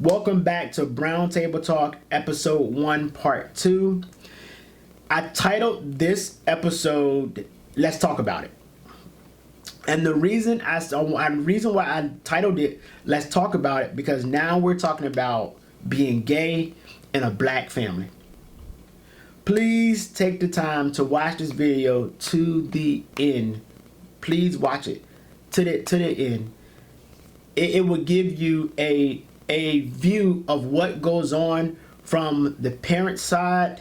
Welcome back to Brown Table Talk, episode 1, part 2. I titled this episode, Let's Talk About It. And the reason why I titled it, Let's Talk About It, because now we're talking about being gay in a black family. Please take the time to watch this video to the end. Please watch it to the end. It will give you a view of what goes on from the parent side,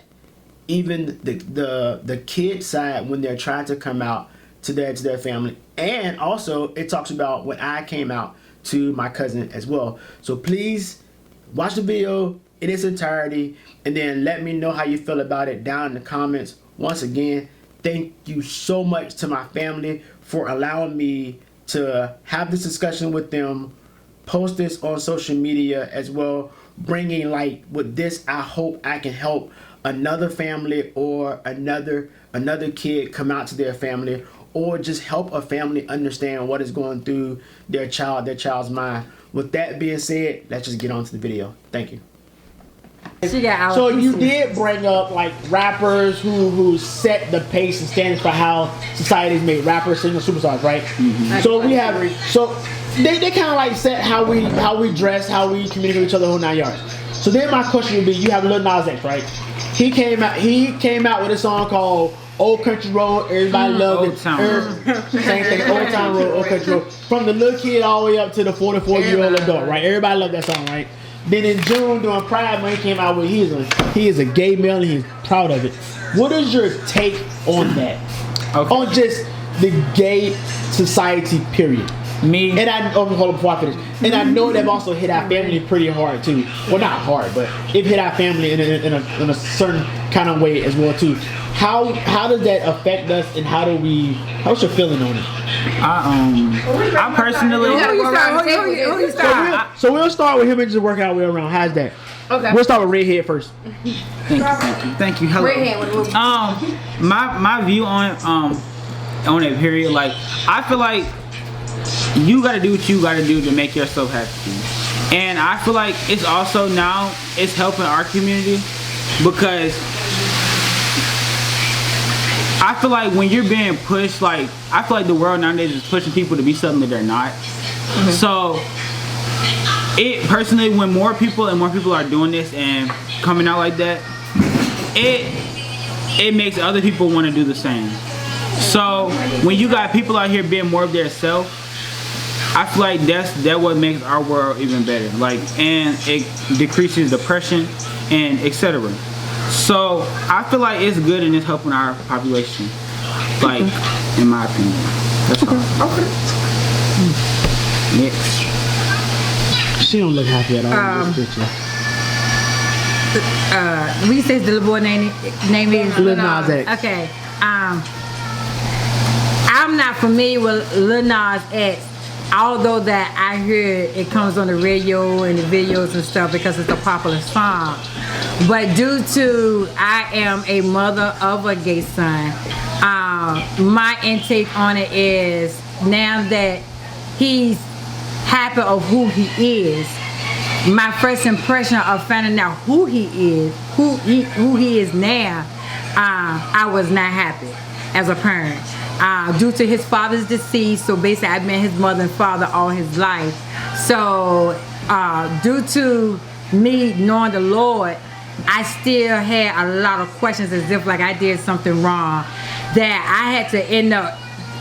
even the kid side when they're trying to come out to their family, and also it talks about when I came out to my cousin as well. So please watch the video in its entirety and then let me know how you feel about it down in the comments. Once again, thank you so much to my family for allowing me to have this discussion with them, post this on social media as well, bringing light with this. I hope I can help another family or another kid come out to their family, or just help a family understand what is going through their child's mind. With that being said, let's just get on to the video. Thank you. So you did bring up like rappers who set the pace and standards for how society's made, rappers, singers, superstars, right? Mm-hmm. So we have they kind of like set how we dress, how we communicate with each other, whole 9 yards. So then my question would be, you have Lil Nas X, right? He came out with a song called Old Country Road. Everybody loved it. Same thing, Old Town Road, Old Country Road. From the little kid all the way up to the 44-year-old adult, right? Everybody loved that song, right? Then in June, during Pride Month, he came out with he is a gay male and he's proud of it. What is your take on that? Okay. On just the gay society, period. Me. And I hold on before I finish. And I know they've also hit our family pretty hard too. Well, not hard, but it hit our family in a certain kind of way as well too. How does that affect us, and how's your feeling on it? I personally. Who you start? So we'll start with him and just work our way around. How's that? Okay. We'll start with Redhead first. Thank you. Hello. Redhead. My view on it, period. Like, I feel like you gotta do what you gotta do to make yourself happy, and I feel like it's also now it's helping our community, because I feel like when you're being pushed, like, I feel like the world nowadays is pushing people to be something that they're not. Mm-hmm. So it personally, when more people are doing this and coming out like that, it makes other people want to do the same. So when you got people out here being more of their self, I feel like that's what makes our world even better. Like, and it decreases depression and etc. So I feel like it's good and it's helping our population. Like, in my opinion. That's all. Okay. Next. She don't look happy at all in this picture. We said the little boy name is Lil Nas X. Okay. I'm not familiar with Lil Nas X, although that I hear it comes on the radio and the videos and stuff because it's a popular song. But due to I am a mother of a gay son, my intake on it is, now that he's happy of who he is, my first impression of finding out who he is now, I was not happy as a parent. Due to his father's decease, so basically I've been his mother and father all his life. So due to me knowing the Lord, I still had a lot of questions, as if like I did something wrong, that I had to end up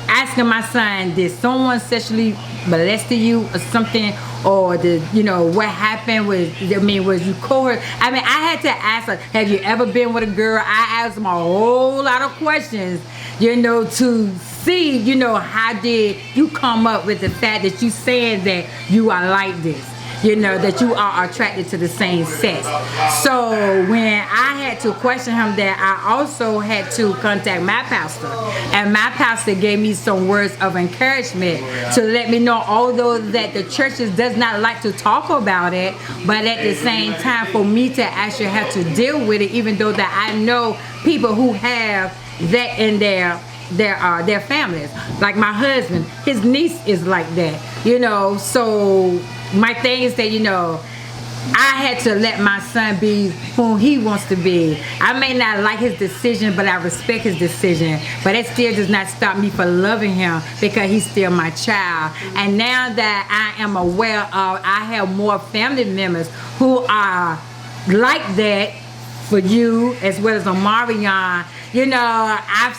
asking my son, did someone sexually molest you or something, or what happened was you coerced? I had to ask her, have you ever been with a girl? I asked him a whole lot of questions, to see, how did you come up with the fact that you saying that you are like this, that you are attracted to the same sex. So when I had to question him that, I also had to contact my pastor, and my pastor gave me some words of encouragement to let me know, although that the churches does not like to talk about it, but at the same time for me to actually have to deal with it, even though that I know people who have that in their families. Like my husband, his niece is like that, so my thing is that, I had to let my son be who he wants to be. I may not like his decision, but I respect his decision. But it still does not stop me from loving him because he's still my child. And now that I am aware of, I have more family members who are like that for you as well as Omarion. You know, I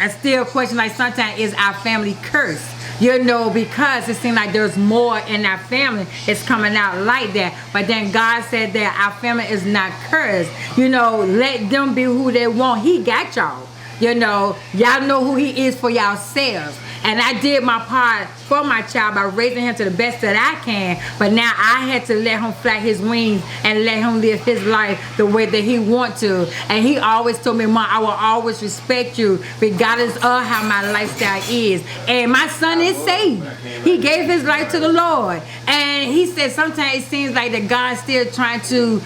still question, like, sometimes is our family cursed? You know, because it seems like there's more in our family. It's coming out like that. But then God said that our family is not cursed. You know, let them be who they want. He got y'all. You know, y'all know who he is for yourselves. And I did my part for my child by raising him to the best that I can. But now I had to let him flap his wings and let him live his life the way that he want to. And he always told me, Mom, I will always respect you regardless of how my lifestyle is. And my son is saved. He gave his life to the Lord. And he said sometimes it seems like that God's still trying to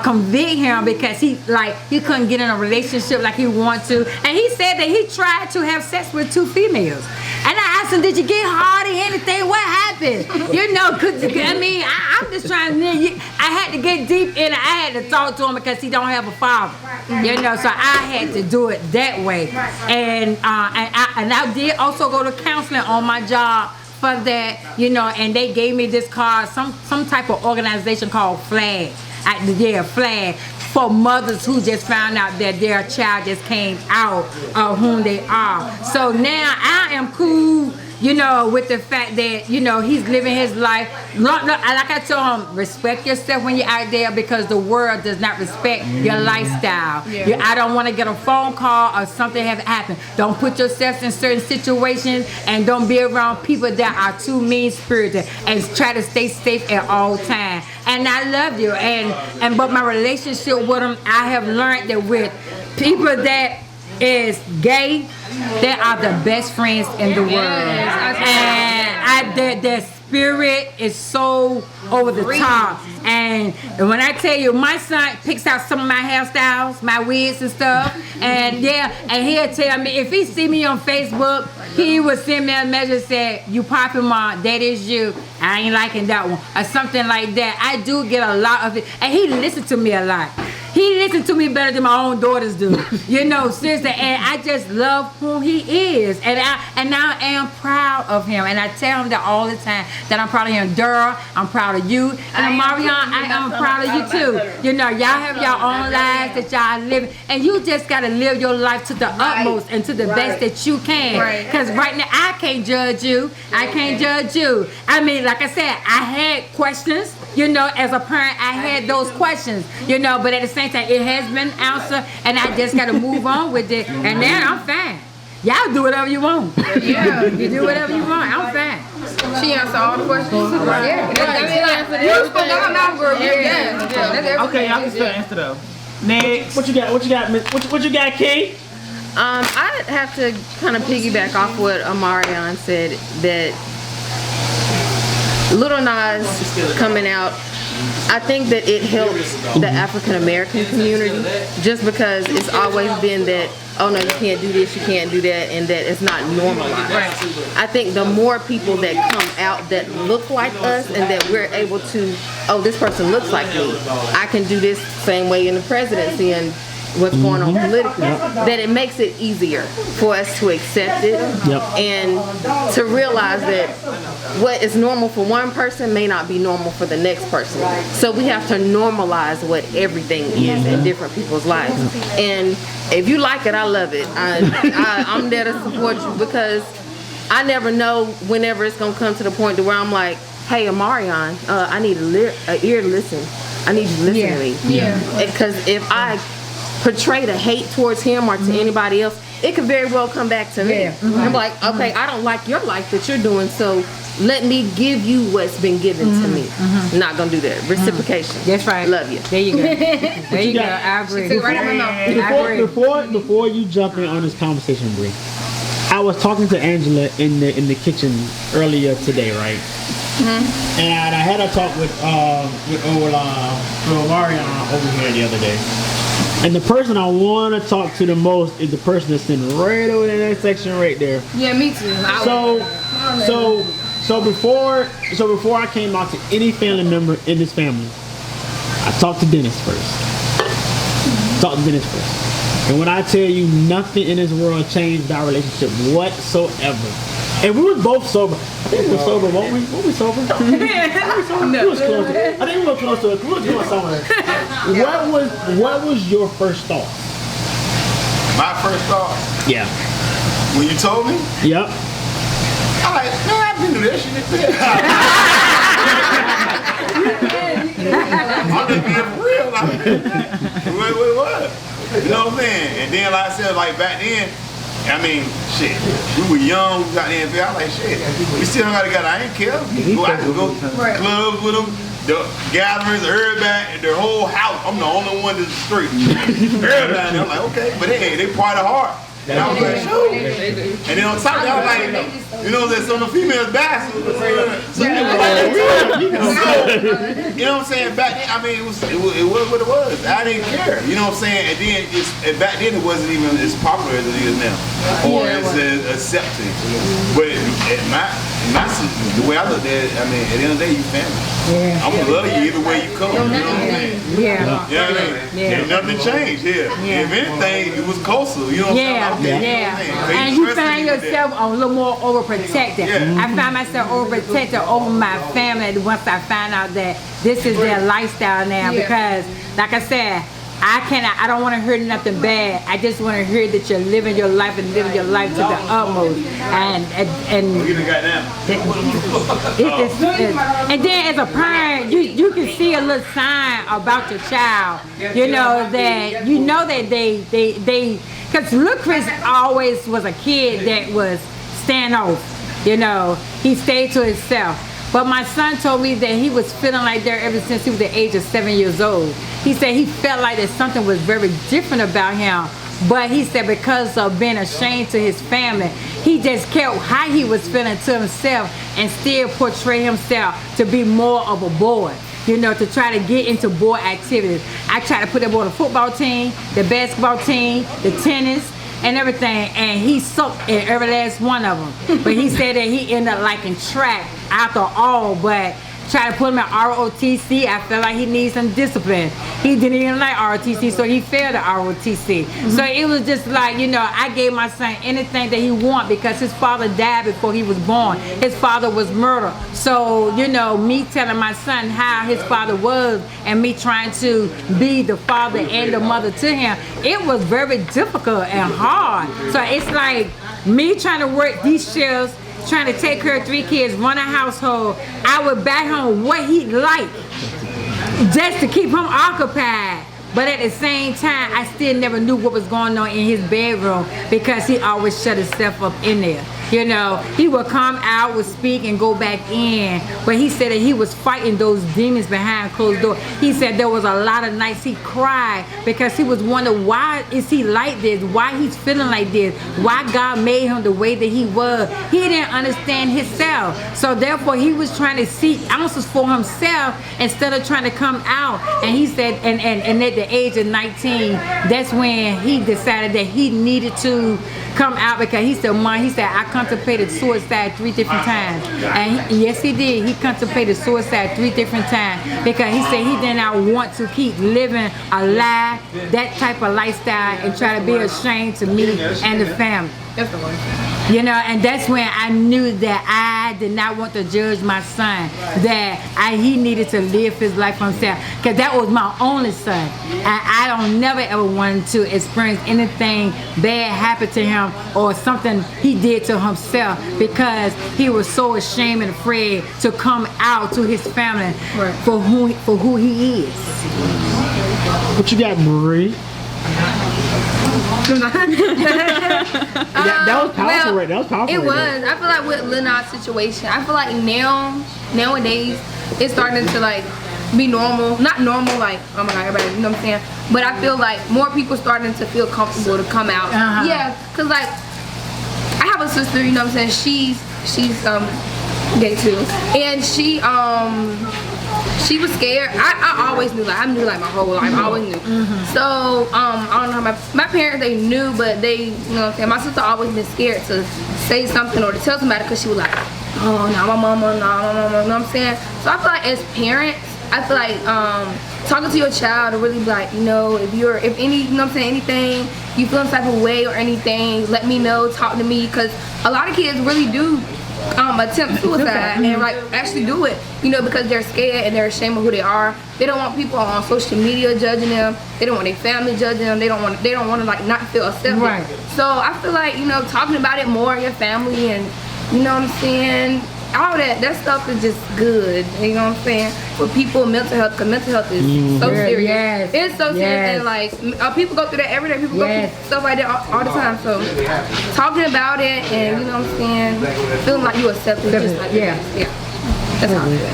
convict him because he couldn't get in a relationship like he wanted to. And he said that he tried to have sex with 2 females. And I asked him, did you get hard or anything? What happened? You know, I'm just trying to, I had to get deep in it. I had to talk to him because he don't have a father. You know, so I had to do it that way. And I did also go to counseling on my job for that, you know, and they gave me this card, some type of organization called FLAG. FLAG. For mothers who just found out that their child just came out of whom they are. So now I am cool, you know, with the fact that, you know, he's living his life. Like I told him, respect yourself when you're out there because the world does not respect your lifestyle. Yeah. I don't want to get a phone call or something have happened. Don't put yourself in certain situations and don't be around people that are too mean-spirited and try to stay safe at all times. And I love you. But my relationship with him, I have learned that with people that is gay, they are the best friends in the world. And their spirit is so over the top. And when I tell you, my son picks out some of my hairstyles, my wigs and stuff. And he'll tell me, if he see me on Facebook, he would send me a message and say, you poppin' Mom, that is you. I ain't liking that one. Or something like that. I do get a lot of it. And he listens to me a lot. He listens to me better than my own daughters do. You know, seriously. And I just love who he is. And I am proud of him. And I tell him that all the time, that I'm proud of him. Dura, I'm proud of you. And Omarion, I am proud of you too. You know, y'all have your own lives that y'all live. And you just got to live your life to the utmost and to the best that you can. Because right now, I can't judge you. I can't judge you. I mean, like I said, I had questions. You know, as a parent, I had those questions. You know, but at the same time, it has been answered. And I just got to move on with it. And now I'm fine. Y'all do whatever you want. Yeah. You do whatever you want. I'm fine. She answered all the questions. Okay, y'all can still answer though. Next. What you got, Miss? What you got, Kay? I have to kind of piggyback off what Omarion said, that Little Nas coming out, I think that it helps the African American community, just because it's always been that, oh no, you can't do this, you can't do that, and that it's not normalized. I think the more people that come out that look like us and that we're able to, oh, this person looks like me, I can do this same way in the presidency and what's going on politically, that it makes it easier for us to accept it and to realize that what is normal for one person may not be normal for the next person. So we have to normalize what everything is in different people's lives. And if you like it, I love it. I'm there to support you, because I never know whenever it's going to come to the point to where I'm like, hey, Omarion, I need an ear to listen. I need you to listen to me. Because if I portray the hate towards him or to anybody else, it could very well come back to me. I'm like, okay, I don't like your life that you're doing, so let me give you what's been given to me. I'm not gonna do that. Reciprocation. That's right. Love you. There you go. There you go. I agree. Before you jump in on this conversation, Bree, I was talking to Angela in the kitchen earlier today, right? And I had a talk with Omarion over here the other day. And the person I want to talk to the most is the person that's sitting right over in that section right there. Yeah, me too. So before I came out to any family member in this family, Talk to Dennis first. Talk to Dennis first. And when I tell you nothing in this world changed our relationship whatsoever. And we were both sober. I think we were sober, weren't we? Were we sober? No. We was close. I think we were close to it. We were doing somewhere. What was your first thought? My first thought, Yeah. when you told me, Yep. I'm like, man, I've been through that shit. I'm just being for real. Like, what? You know what I'm saying? And then, like I said, like back then, I mean, shit, we were young, we got the NFL, I was like, shit, we still hung out together, I ain't care. I could go to clubs with them, the gatherings, everybody, their whole house, I'm the only one that's straight. Everybody, I'm like, okay, but they party hard. And I was like, shoot. And then on top of that, I was like, you know, there's some of the females back. So, you know what I'm saying? Back then, I mean, it was what it was. I didn't care. You know what I'm saying? And then back then it wasn't even as popular as it is now, or as accepted. But the way I looked at it, I mean, at the end of the day, you family. Yeah. I'm gonna love you either way you come. You know what I'm saying? Yeah. You know what I mean? Yeah. And nothing changed here. Yeah. If anything, it was closer. You know what I'm saying? Yeah, Okay, yeah. you know what I'm saying? And you find yourself a little more overprotected. Yeah. I find myself overprotected over my family once I find out that this is their lifestyle now. Because, like I said, I don't want to hear nothing bad. I just want to hear that you're living your life and living your life to the utmost. And then as a parent, you can see a little sign about your child. You know that they because Luke Chris always was a kid that was standoff. You know, he stayed to himself. But my son told me that he was feeling like that ever since he was the age of 7 years old. He said he felt like that something was very different about him. But he said because of being ashamed to his family, he just kept how he was feeling to himself and still portray himself to be more of a boy. You know, to try to get into boy activities. I tried to put him on the football team, the basketball team, the tennis, and everything, and he sucked in every last one of them. But he said that he ended up liking track after all, but try to put him in ROTC, I felt like he needs some discipline. He didn't even like ROTC, so he failed the ROTC. So it was just like, you know, I gave my son anything that he wanted because his father died before he was born. His father was murdered. So, you know, me telling my son how his father was and me trying to be the father and the mother to him, it was very difficult and hard. So it's like me trying to work these shifts, trying to take care of 3 kids, run a household. I would buy him what he liked just to keep him occupied. But at the same time, I still never knew what was going on in his bedroom because he always shut himself up in there. You know, he would come out, would speak, and go back in. But he said that he was fighting those demons behind closed doors. He said there was a lot of nights he cried because he was wondering why is he like this? Why he's feeling like this? Why God made him the way that he was? He didn't understand himself. So therefore, he was trying to seek answers for himself instead of trying to come out. And he said, and at the age of 19, that's when he decided that he needed to come out because he said, Mom, he said, I contemplated suicide 3 different times. And yes, he did. He contemplated suicide 3 different times because he said he did not want to keep living a lie, that type of lifestyle, and try to be ashamed to me and the family. You know, and that's when I knew that I did not want to judge my son, that he needed to live his life for himself, because that was my only son. And I don't never ever want to experience anything bad happen to him or something he did to himself because he was so ashamed and afraid to come out to his family for who he is. What you got, Marie? that was powerful, right? That was powerful. It was. I feel like with Lil Nas' situation, I feel like nowadays, it's starting to like be normal. Not normal, like, oh my God, everybody, you know what I'm saying? But I feel like more people starting to feel comfortable to come out. Yeah, cause like, I have a sister, you know what I'm saying? She's gay too, and she was scared. I always knew, like I knew like my whole life. I always knew. So I don't know, my parents, they knew, but they, you know what I'm saying, my sister always been scared to say something or to tell somebody because she was like, oh no, my mama, no, you know what I'm saying? So I feel like as parents, I feel like talking to your child to really be like, you know, if any, you know what I'm saying, anything, you feel some type of way or anything, let me know, talk to me, because a lot of kids really do attempt suicide and like actually do it, you know, because they're scared and they're ashamed of who they are. They don't want people on social media judging them. They don't want their family judging them. They don't want to like not feel accepted. Right. So I feel like, you know, talking about it more in your family and, you know what I'm saying, all that stuff is just good, you know what I'm saying, for people, mental health, because mental health is so serious. Yes. It's so serious, and like people go through that every day. People go through stuff like that all the time. So talking about it and, you know what I'm saying, feeling like you accept it, just like Yeah. That's how I feel.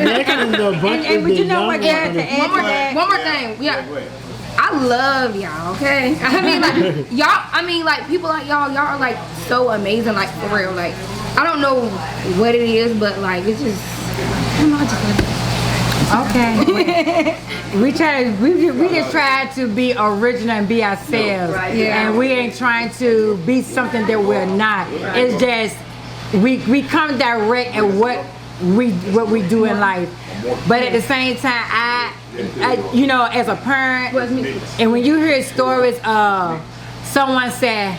Next is the bunch And of but the you know what, young Garrett, to ones. add to that, One more thing, I love y'all, okay? I mean, like, like, people like y'all are, like, so amazing, like, for real. Like, I don't know what it is, but, like, it's just, I don't know, I just love it. okay. we just try to be original and be ourselves. Yeah. And we ain't trying to be something that we're not. It's just we come direct at what we do in life. But at the same time, I you know, as a parent, and when you hear stories of someone say,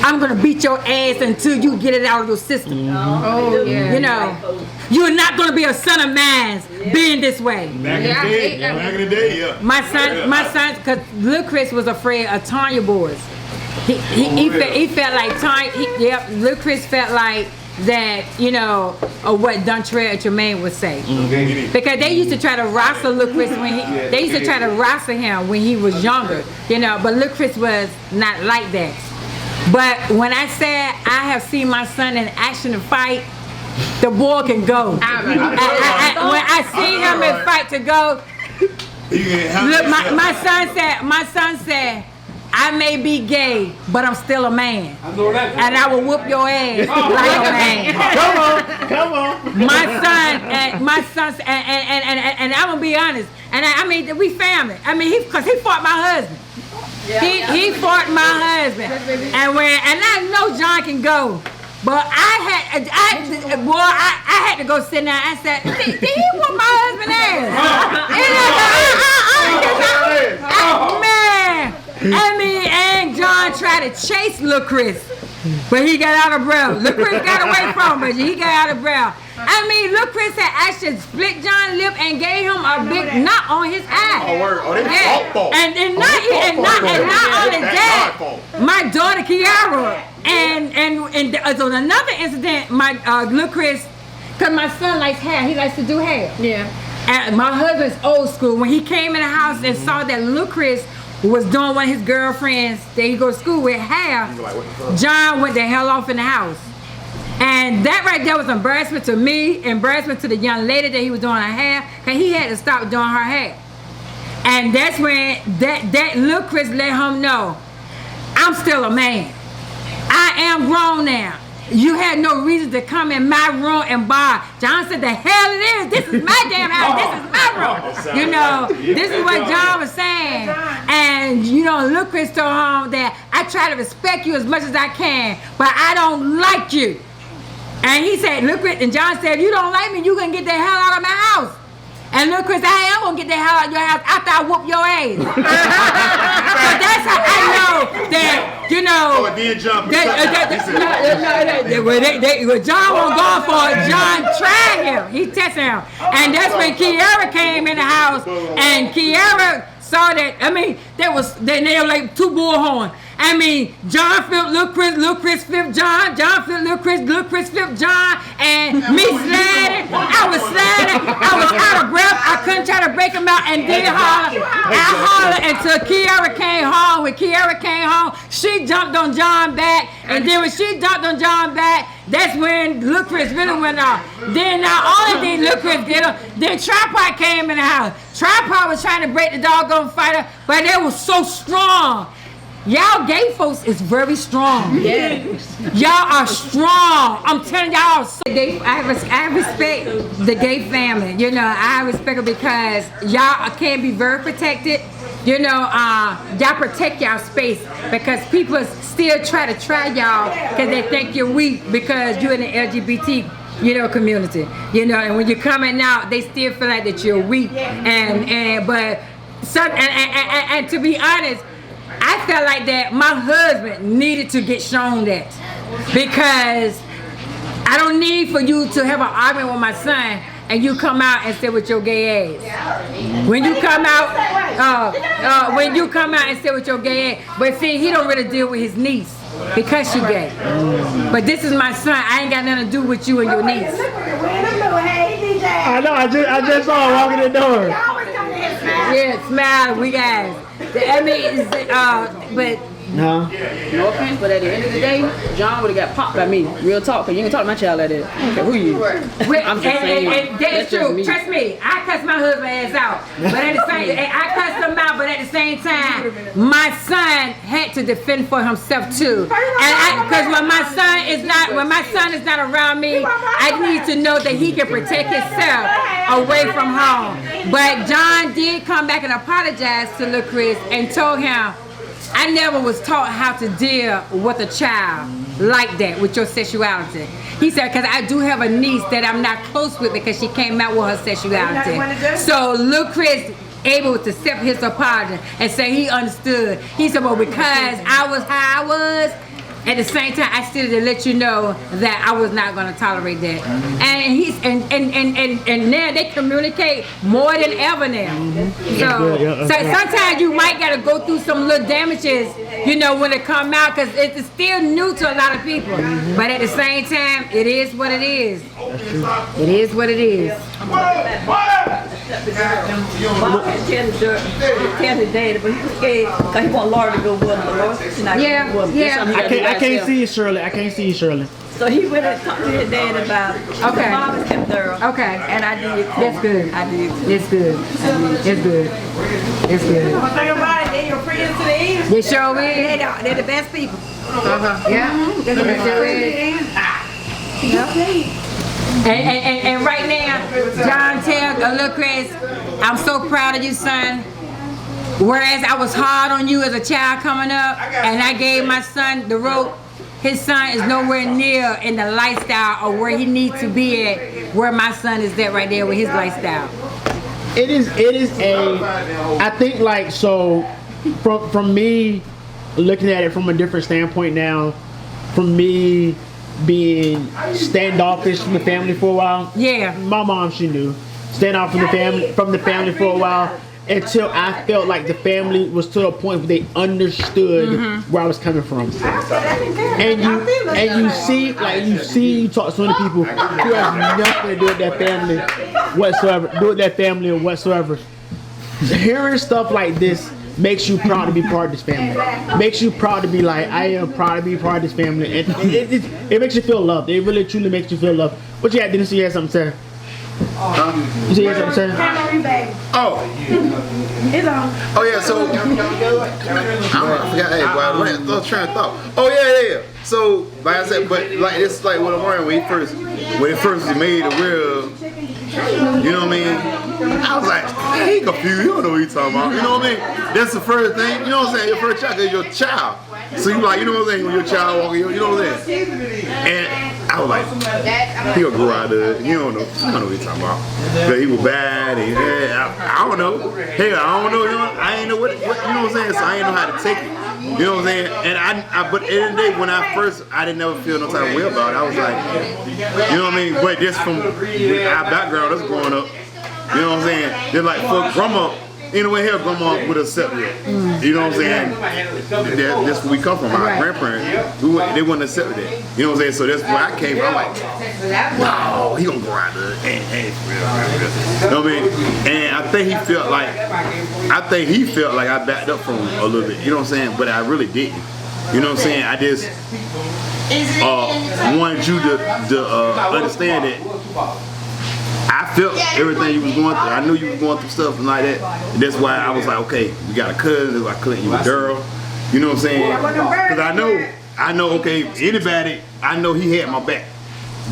I'm gonna beat your ass until you get it out of your system. Oh, yeah. You know, you're not gonna be a son of mine being this way. Back in the day, yeah. My son, because Lil Chris was afraid of Tanya boys. He felt like Tanya. Lil Chris felt like that, you know, of what Dontrell Tremaine would say. Because they used to try to wrestle Lil Chris they used to try to wrestle him when he was younger, you know, but Lil Chris was not like that. But when I said I have seen my son in action and fight, the boy can go. When I see him in fight to go, look, my son said, I may be gay, but I'm still a man. And I will whoop your ass like a man. Come on. My son, and I'm gonna be honest. And I mean, we family. I mean, because he fought my husband. He fought my husband. And I know John can go. But I had to go sit down. I said, did he whoop my husband's ass? Man. I mean, and John tried to chase Lil Chris, but he got out of breath. Lil Chris got away from him, but he got out of breath. I mean, Lil Chris had actually split John's lip and gave him a big knot on his eye. Oh, word. Oh, they fault. And not only that, my daughter Kiara, and on another incident, my Lil Chris, cause my son likes hair, he likes to do hair. Yeah. And my husband's old school. When he came in the house and saw that Lil Chris was doing one of his girlfriends that he go to school with hair, John went the hell off in the house. And that right there was embarrassment to me, embarrassment to the young lady that he was doing her hair, because he had to stop doing her hair. And that's when that Lil Chris let him know, I'm still a man. I am grown now. You had no reason to come in my room and bar. John said, the hell it is. This is my damn house. This is my room. You know, this is what John was saying. And, you know, Lil Chris told him that I try to respect you as much as I can, but I don't like you. And he said, Lil Chris, and John said, if you don't like me, you gonna get the hell out of my house. And Lil Chris, I am gonna get the hell out of your house after I whoop your ass. So that's how I know that, you know. Oh, then John John won't go for it. John tried him. He tested him. And that's when Kiara came in the house, and Kiara saw that. I mean, they were like two bullhorns. I mean, John flipped Lil Chris flipped John flipped Lil Chris flipped John, and me sliding. I was sliding. I was out of breath. I couldn't try to break him out, and then holler. I hollered until Kiara came home. When Kiara came home, she jumped on John back, and then when she jumped on John back, that's when Lil Chris really went off. Then not only did Lil Chris get him, then Tripod came in the house. Tripod was trying to break the doggone fighter, but they was so strong. Y'all gay folks is very strong. Yeah. Y'all are strong. I'm telling y'all. I respect the gay family. You know, I respect it because y'all can be very protected. you know, y'all protect y'all space because people still try to try y'all because they think you're weak because you're in the LGBT, you know, community, you know, and when you're coming out, they still feel like that you're weak, but to be honest, I felt like that my husband needed to get shown that because I don't need for you to have an argument with my son and you come out and say with your gay ass. When you come out, and say with your gay ass, but see, he don't really deal with his niece because she gay. But this is my son. I ain't got nothing to do with you and your niece. I know. I just saw her walking the door. Yeah, smile. We guys. I mean, but. No. No offense, but at the end of the day, John would have got popped by me. Real talk, because you can talk to my child like that. I don't care who you is. I'm just saying. And that's true. Me. Trust me, I cuss my husband ass out. But at the same I cussed him out, but at the same time, my son had to defend for himself too. And because when my son is not around me, I need to know that he can protect himself away from home. But John did come back and apologize to Lil Chris and told him, I never was taught how to deal with a child like that, with your sexuality. He said, because I do have a niece that I'm not close with because she came out with her sexuality. So Lil Chris able to accept his apology and say he understood. He said, well, because I was how I was, at the same time, I still to let you know that I was not going to tolerate that. And he's and now they communicate more than ever now. So sometimes you might got to go through some little damages, you know, when it come out, because it's still new to a lot of people. But at the same time, it is what it is. It is what it is. Bob had tell his daddy, but he was scared because he want Laura to go with him. Laura said she's not going with him. I can't see you, Shirley. I can't see you, Shirley. So he went and talked to his dad about it. Okay. Mom is kept thorough. Okay. And I did. That's good. I did. It's good. It's good. It's good. One thing about it, they're your friends to the end. They sure is. They're the best people. Yeah. They sure is. And right now, John tell Lil Chris, I'm so proud of you, son. Whereas I was hard on you as a child coming up, and I gave my son the rope, his son is nowhere near in the lifestyle or where he needs to be at, where my son is at right there with his lifestyle. It is I think like, so from me looking at it from a different standpoint now, from me being standoffish from the family for a while. Yeah. My mom, she knew. Standoff from the family for a while until I felt like the family was to a point where they understood where I was coming from. And you talk to so many people who have nothing to do with that family whatsoever. Hearing stuff like this makes you proud to be part of this family. Makes you proud to be like, I am proud to be part of this family. And it makes you feel loved. It really truly makes you feel loved. What you had? Didn't you have something to say? You see something to say? Oh yeah, so I forgot. Hey, boy, I was trying to thought. Oh yeah. So like I said, but like it's like what I'm wearing when it first made the real. You know what I mean? I was like, he confused. You don't know what he's talking about. You know what I mean? That's the first thing. You know what I'm saying? Your first child is your child. So you like, you know what I'm saying? When your child walking, you know what I'm saying? And I was like, he'll grow out of it. You don't know. I don't know what he's talking about. Because he was bad. And, I don't know. Hey, I don't know. You know, I ain't know what, you know what I'm saying? So I ain't know how to take it. You know what I'm saying? And but at the end of the day, when I didn't never feel no type of way about it. I was like, you know what I mean? But just from our background, us growing up, you know what I'm saying? They're like, for grandma, anyway, here, grandma would accept it. You know what I'm saying? That's where we come from. Our grandparents, they wouldn't accept that. You know what I'm saying? So that's where I came from. I'm like, no, he gonna go out there. Ain't real. You know what I mean? And I think he felt like I backed up from him a little bit. You know what I'm saying? But I really didn't. You know what I'm saying? I just wanted you to understand that I felt everything you was going through. I knew you was going through stuff and like that. And that's why I was like, okay, we got a cousin. That's why I couldn't you a girl. You know what I'm saying? Because I know, okay, anybody, I know he had my back.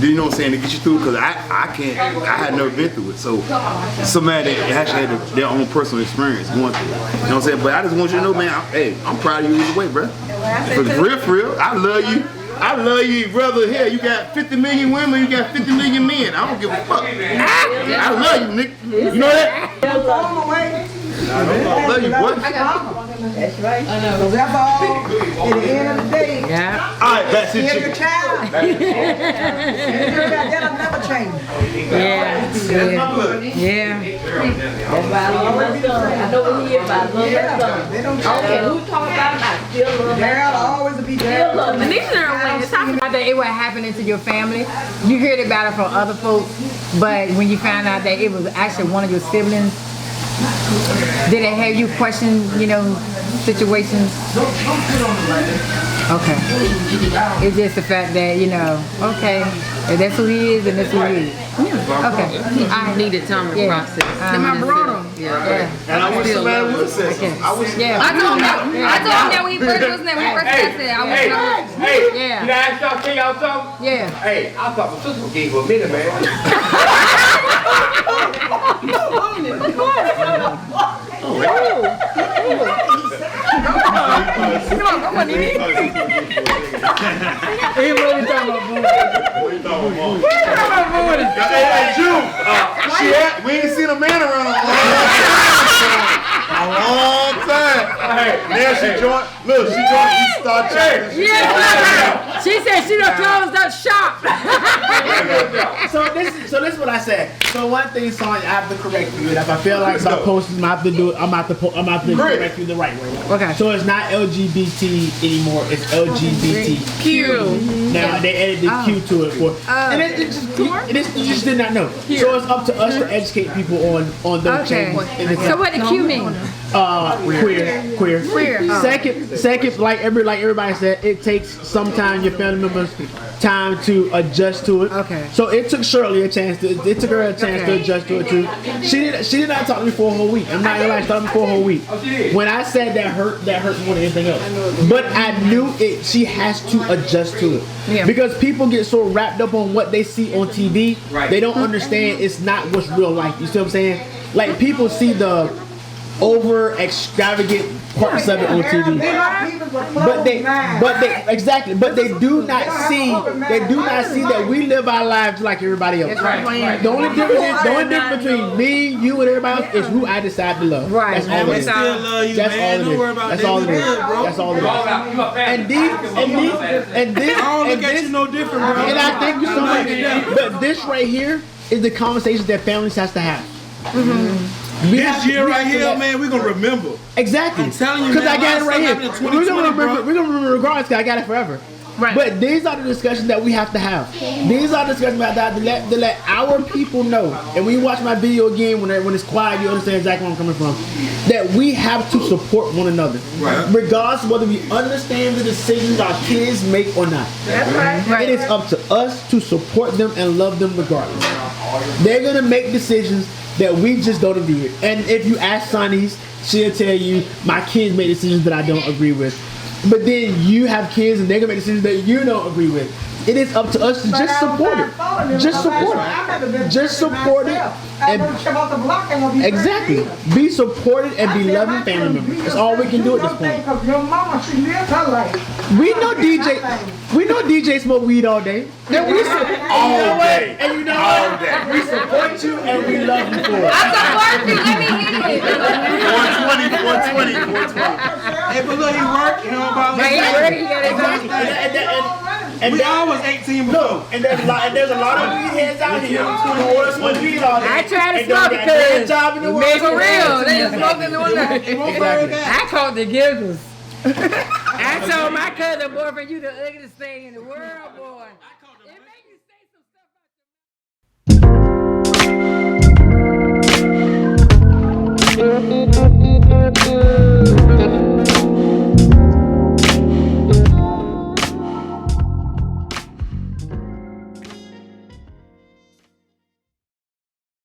you know what I'm saying, to get you through, because I had never been through it. So somebody that actually had their own personal experience going through it. You know what I'm saying? But I just want you to know, man, I'm proud of you either way, bro. For real, I love you. I love you, brother. Here, you got 50 million women, you got 50 million men. I don't give a fuck. I love you, Nick. You know that? I love you, boy. That's right. Because that's all, at the end of the day, Yeah. All right, that's it. you're your child. That'll never change. Yeah. Yeah. That's why I love my son. I know what he is, but I love my son. They don't I don't care who talking about him, I still love my There'll son. always be Still there. love my These are when you're talking about that it was happening to your family. You heard about it from other folks, but when you found out that it was actually one of your siblings, did it have you question, situations? Okay. It's just the fact that, okay, if that's who he is, then that's who he is. Okay. I needed time to process. Then my brother. Yeah. And I wish somebody would say something. I wish. Yeah. I told him that when he first was there, when he first got there, I was Hey, Yeah. can I ask y'all, can y'all talk? Yeah. Hey, I thought my sister gave you a minute, man. Hey, June, we ain't seen a man around a long time. Now she joined. Look, she joined East Star Church. Yeah. She said she done closed up shop. So this is what I said. So one thing, Sonya, I have to correct you. If I feel like my post is, I have to do it. I'm about to correct you the right way. Okay. So it's not LGBT anymore. It's LGBTQ. Now they added the Q to it and you just did not know. So it's up to us to educate people on those Okay. changes. So what the Q mean? Queer. Oh. Second, like everybody said, it takes sometimes your family members time to adjust to it. Okay. So it took Shirley a chance to adjust to it too. She did not talk to me for a whole week. I'm not gonna lie, she talked to me for a whole week. When I said that hurt more than anything else. But I knew it. She has to adjust to it. Yeah. Because people get so wrapped up on what they see on TV, they don't understand it's not what's real life. You see what I'm saying? Like people see the over extravagant parts of it on TV. But they do not see that we live our lives like everybody else. The only difference between me, you, and everybody else is who I decide to love. Right. That's all it is. Still love you, That's man. all Don't it worry is. about That's that. all We it is. good, bro. That's all it is. And this, I don't look at you no different, bro. and I thank you so much. But this right here is the conversations that families has to have. This year right here, man, we're gonna remember. Exactly. I'm telling you, because man, I got it right here. a lot of stuff We're happened in gonna 2020, remember regardless, because I got it forever. Right. But these are the discussions that we have to have. These are discussions that to let our people know. And when you watch my video again, when it's quiet, you understand exactly where I'm coming from. That we have to support one another, regardless of whether we understand the decisions our kids make or not. That's right. It is up to us to support them and love them regardless. They're gonna make decisions that we just don't agree with. And if you ask Sonny's, she'll tell you my kids make decisions that I don't agree with. But then you have kids and they're gonna make decisions that you don't agree with. It is up to us to just support it. Just support it. Just support it. And exactly. Be supported and be loving family members. That's all we can do at this point. We know DJ smoke weed all day. And we All day. And you know All what? day. We support you and we love you for it. I support you. Let me hit it. 420. Hey, but look, he worked. You know about And we all was 18 before. no, and there's a lot of weed heads out here who want to smoke weed all day. I try to and don't smoke got it no because job in the world. for real, they just smoking the one night. Exactly. I called the giggles. I told my cousin boyfriend, you the ugliest thing in the world, boy. It make you say some stuff about your